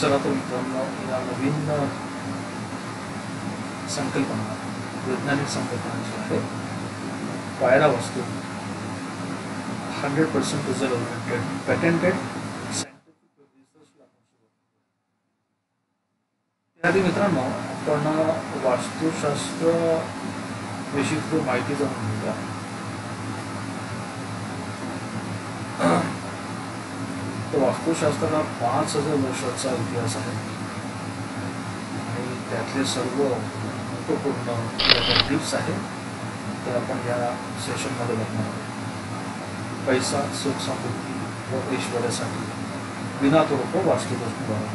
चला तर मित्रांनो, या नवीन संकल्पना, वैज्ञानिक संकल्पना जी आहे, पायरा वास्तू 100% रिझल्ट ओरिएंटेड पॅटेंटेड सायंटिफिक रिसर्चला आपण सुरुवात करू. त्याआधी मित्रांनो, आपण वास्तुशास्त्र विषयी थोडी माहिती जाणून घेऊया. तर वास्तुशास्त्राला 5000 वर्षाचा इतिहास आहे आणि त्यातले सर्व महत्त्वपूर्ण टिप्स आहेत ते आपण या सेशनमध्ये बघणार आहोत. पैसा, सुख समृद्धी व ऐश्वर्यासाठी विनातोडक वास्तुदोष निवारण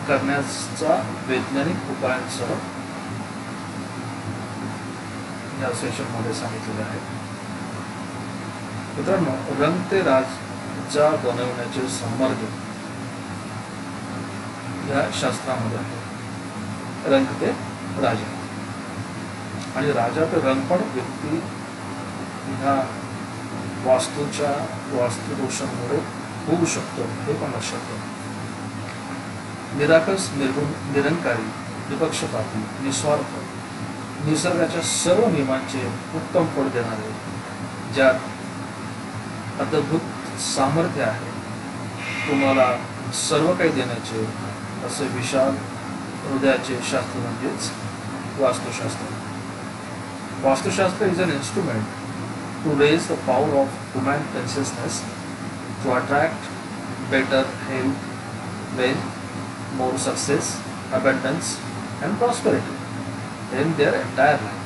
करण्याचा वैज्ञानिक उपायांसह या सेशनमध्ये सांगितलेले आहे. मित्रांनो, रंग ते राजा बनवण्याचे सामर्थ्य या शास्त्रामध्ये आहे. रंग ते राजा आणि राजा ते रंग पण व्यक्ती ह्या वास्तुदोषांमुळे होऊ शकतो हे पण लक्षात घ्या. निराकस, निर्गुण, निरंकारी, निपक्षपाती, निस्वार्थ, निसर्गाच्या सर्व नियमांचे उत्तम फळ देणारे, ज्यात अद्भुत सामर्थ्य आहे तुम्हाला सर्व काही देण्याचे, असे विशाल हृदयाचे शास्त्र म्हणजेच Vastushastra. Vastushastra is an instrument to raise the power of human consciousness to attract better health, wealth, more success, abundance and prosperity in their entire life.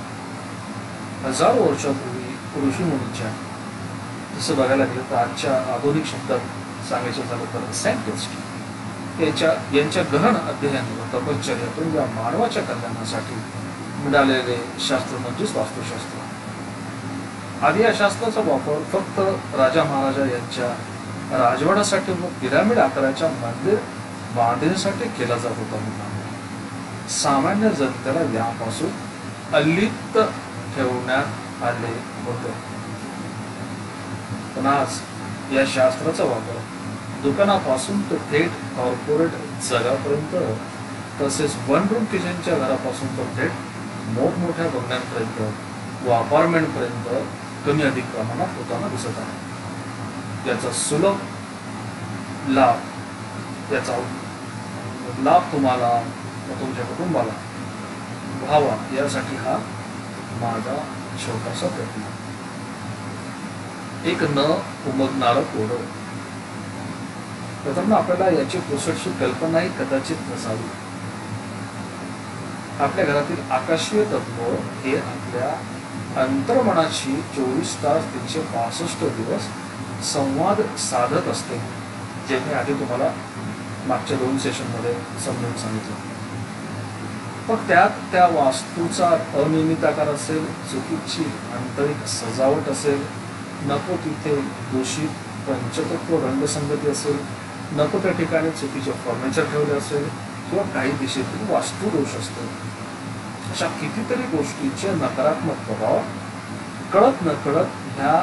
हजारो वर्षापूर्वी ऋषीमुनींच्या, जसं बघायला गेलं तर आजच्या आधुनिक शब्दात सांगायचं झालं तर सायंटिस्ट यांच्या गहन अध्ययन व तपश्चर्यातून या मानवाच्या कल्याणासाठी मिळालेले शास्त्र म्हणजेच वास्तुशास्त्र. आधी या शास्त्राचा वापर फक्त राजा महाराजा यांच्या राजवाड्यासाठी व पिरामिड आकाराच्या मंदिर बांधणीसाठी केला जात होता. सामान्य जनतेला यापासून अलिप्त ठेवण्यात आले होते. पण आज या शास्त्राचा वापर दुकानापासून ते थेट कॉर्पोरेट जगापर्यंत, तसेच वन रूम किचनच्या घरापासून तर थेट मोठमोठ्या बंगल्यांपर्यंत व अपार्टमेंटपर्यंत कमी अधिक प्रमाणात होताना दिसत आहे. याचा सुलभ लाभ तुम्हाला व तुमच्या कुटुंबाला व्हावा यासाठी हा माझा छोटासा प्रयत्न. एक न उमगणारं कोडं. प्रथम आपल्याला याची पुसटशी कल्पनाही कदाचित नसावी. आपल्या घरातील आकाशीय तत्व हे आपल्या अंतर्मनाशी 24 तास 365 दिवस संवाद साधत असते, जे मी आधी तुम्हाला मागच्या 2 सेशनमध्ये समजून सांगितलं. पण त्यात त्या वास्तूचा अनियमित आकार असेल, चुकीची आंतरिक सजावट असेल, नको तिथे दूषित पंचतत्व रंगसंगती असेल, नको त्या ठिकाणी चुकीचे फर्निचर ठेवले असेल किंवा काही दिशेतून वास्तुदोष असतो. अशा कितीतरी गोष्टींचे नकारात्मक प्रभाव कळत नकळत ह्या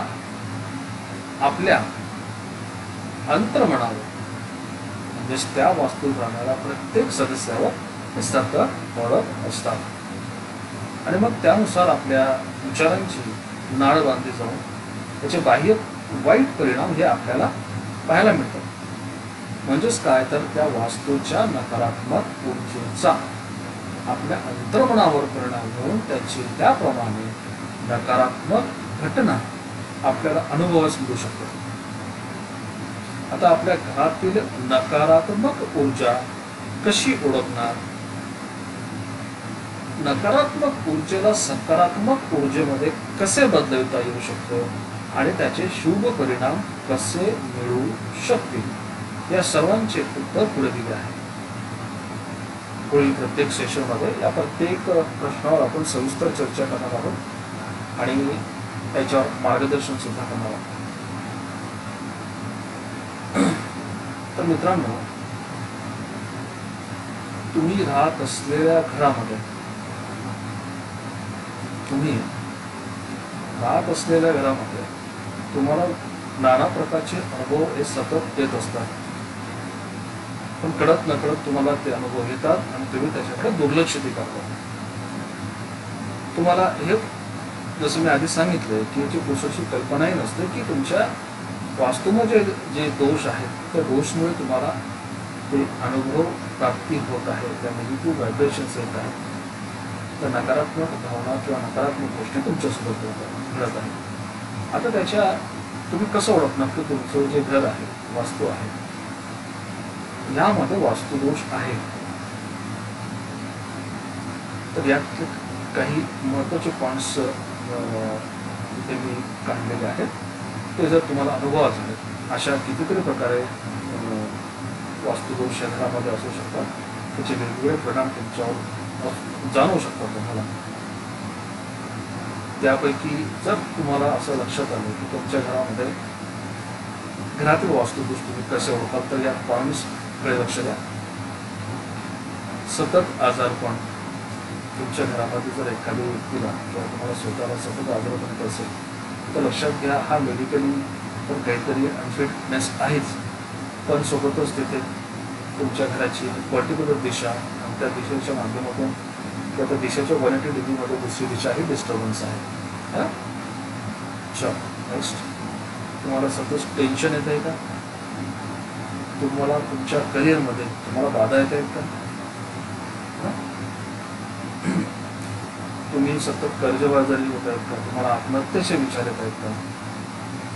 आपल्या अंतर्मनावर म्हणजेच त्या वास्तूत राहणाऱ्या प्रत्येक सदस्यावर सतत पडत असतात. आणि मग त्यानुसार आपल्या विचारांची नाळ बांधली जाऊन त्याचे बाह्य वाईट परिणाम हे आपल्याला पाहायला मिळतात. म्हणजेच काय तर त्या वास्तूच्या नकारात्मक ऊर्जेचा आपल्या अंतर्मनावर परिणाम होऊन त्याची त्याप्रमाणे नकारात्मक घटना आपल्याला अनुभवास मिळू शकतात. आता आपल्या घरातील नकारात्मक ऊर्जा कशी ओळखणार? नकारात्मक ऊर्जेला सकारात्मक ऊर्जेमध्ये कसे बदलवता येऊ शकतो आणि त्याचे शुभ परिणाम कसे मिळू शकतील, या सर्वांचे उत्तर पुढे दिले आहे. पुढील प्रत्येक सेशनमध्ये या प्रत्येक प्रश्नावर आपण सविस्तर चर्चा करणार आहोत आणि त्याच्यावर मार्गदर्शन सुद्धा करणार आहोत. तर मित्रांनो, तुम्ही राहत असलेल्या घरामध्ये तुम्हाला नाना प्रकारचे अनुभव हे सतत येत असतात. पण कळत नकळत तुम्हाला ते अनुभव येतात आणि तुम्ही त्याच्याकडे दुर्लक्षित करता. तुम्हाला हे जसं मी आधी सांगितलं की याची पुरेशी कल्पनाही नसते की तुमच्या वास्तूमध्ये जे दोष आहेत त्या दोषमुळे तुम्हाला ते अनुभव प्राप्ती होत आहे, त्या निगेटिव्ह व्हायब्रेशन्स येत आहेत, त्या नकारात्मक भावना किंवा नकारात्मक गोष्टी तुमच्यासोबत घडत आहेत. आता त्याच्या तुम्ही कसं ओळखणार की तुमचं जे घर आहे, वास्तू आहे, यामध्ये वास्तुदोष आहे? तर यात काही महत्त्वाचे पॉईंट्स इथे मी काढलेले आहेत. ते जर तुम्हाला अनुभव झाले, अशा कितीतरी प्रकारे वास्तुदोष शरीरामध्ये असू शकतात, त्याचे वेगवेगळे परिणाम तुमच्यावर जाणवू शकतात तुम्हाला. त्यापैकी जर तुम्हाला असं लक्षात आलं की तुमच्या घरातील वास्तुदोष तुम्ही कसे ओळखाल, तर या पॉईंट्सकडे लक्ष द्या. सतत आजारपण, तुमच्या घरामध्ये जर एखाद्या व्यक्तीला किंवा तुम्हाला स्वतःला सतत आजारपण होत असेल तर लक्षात घ्या, हा मेडिकली तर काहीतरी अनफिटनेस आहेच, पण सोबतच तिथे तुमच्या घराची पर्टिक्युलर दिशा आणि त्या दिशेच्या माध्यमातून किंवा त्या दिशेच्या 180 डिग्रीमध्ये दुसरी दिशा ही डिस्टर्बन्स आहे. नेक्स्ट, तुम्हाला सतत टेन्शन येत आहे का? तुम्हाला तुमच्या करिअरमध्ये तुम्हाला बाधा येत आहेत का? तुम्ही सतत कर्जबाजारी होत आहेत का? तुम्हाला आत्महत्येचे विचार येत आहेत का?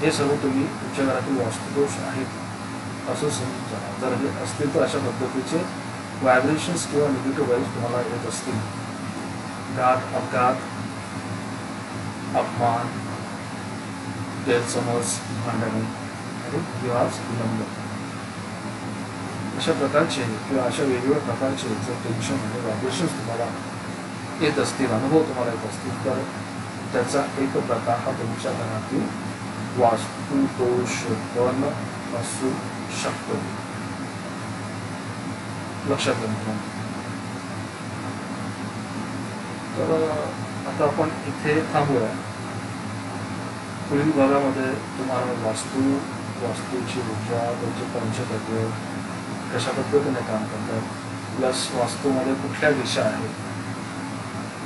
हे सर्व तुम्ही तुमच्या घरातील वास्तुदोष आहेत असं समजून जा. जर हे असतील तर अशा पद्धतीचे व्हायब्रेशन्स किंवा निगेटिव्ह वाईब्स तुम्हाला येत असतील, घात, अपघात, अपमान, गैरसमज, भांडणे आणि विवाद विलंब, अशा प्रकारचे किंवा अशा वेगवेगळ्या प्रकारचे जर टेन्शन आणि व्हायब्रेशन्स तुम्हाला येत असतील, अनुभव तुम्हाला येत असतील, तर त्याचा एक प्रकार हा तुमच्या घरातील वास्तुदोष पण असू शकतो. लक्षात घ्या. तर आता आपण इथे थांबूया. पुढील भागामध्ये तुम्हाला वास्तूची ऊर्जा, त्याचे पंचतत्व कशा पद्धतीने काम करतात, प्लस वास्तूमध्ये कुठल्या दिशा आहेत,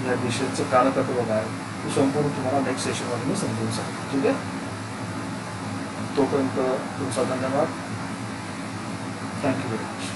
या दिशेचं कालतत्व काय, हे संपूर्ण तुम्हाला नेक्स्ट सेशनमध्ये मी समजून सांगतो. ठीक आहे. तोपर्यंत तुमचा धन्यवाद. Thank you very much.